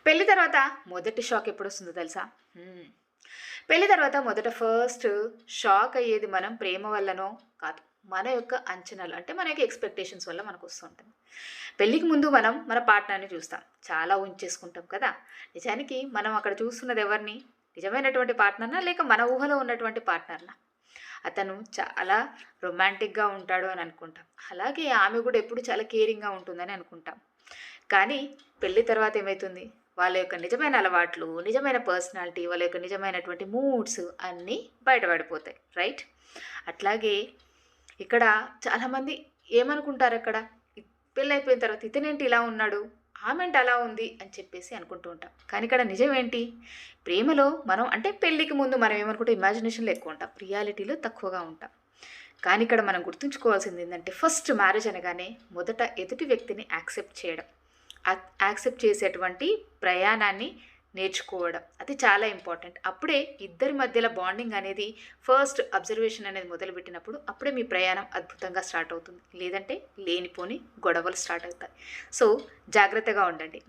పెళ్లి తర్వాత మొదటి షాక్ ఎప్పుడొస్తుందో తెలుసా? హ్మ్. పెళ్లి తర్వాత ఫస్ట్ షాక్ అయ్యేది మనం ప్రేమ వల్లనో కాదు. మన యొక్క అంచనాలు అంటే మన యొక్క ఎక్స్‌పెక్టేషన్స్ వల్ల మనకొస్తూ ఉంటుంది. పెళ్ళికి ముందు మనం మన పార్ట్నర్‌ని చూస్తాం. చాలా ఊహించేసుకుంటాం కదా! నిజానికి మనం అక్కడ చూస్తున్నది ఎవరిని? నిజమైనటువంటి పార్ట్నర్‌నా? లేక మన ఊహలో ఉన్నటువంటి పార్ట్నర్‌నా? అతను చాలా రొమాంటిక్‌గా ఉంటాడు అని అనుకుంటాం. అలాగే ఆమె కూడా ఎప్పుడు చాలా కేరింగ్‌గా ఉంటుందని అనుకుంటాం. కానీ పెళ్లి తర్వాత ఏమైతుంది? వాళ్ళ యొక్క నిజమైన అలవాట్లు, నిజమైన పర్సనాలిటీ, వాళ్ళ యొక్క నిజమైనటువంటి మూడ్స్ అన్నీ బయటపడిపోతాయి. రైట్? అట్లాగే ఇక్కడ చాలామంది ఏమనుకుంటారక్కడ, ఇ పెళ్లయిపోయిన తర్వాత ఇతనేంటి ఇలా ఉన్నాడు? ఆమేంటి అలా ఉంది? అని చెప్పేసి అనుకుంటూ ఉంటాం. కానీ ఇక్కడ నిజమేంటి? ప్రేమలో మనం అంటే పెళ్ళికి ముందు మనం ఏమనుకుంటాం ఇమాజినేషన్‌లో ఎక్కువుంటాం. రియాలిటీలో తక్కువగా ఉంటాం. కానీ ఇక్కడ మనం గుర్తుంచుకోవాల్సిందేంటంటే ఫస్ట్ మ్యారేజ్ అనగానే మొదట ఎదుటి వ్యక్తిని యాక్సెప్ట్ చేయడం. యాక్సెప్ట్ చేసేటువంటి ప్రయాణాన్ని నేర్చుకోవడం. అది చాలా ఇంపార్టెంట్. అప్పుడే ఇద్దరి మధ్యల బాండింగ్ అనేది ఫస్ట్ అబ్జర్వేషన్ అనేది మొదలుపెట్టినప్పుడు అప్పుడే మీ ప్రయాణం అద్భుతంగా స్టార్ట్ అవుతుంది. లేదంటే లేనిపోని గొడవలు స్టార్ట్ అవుతాయి. సో, జాగ్రత్తగా ఉండండి.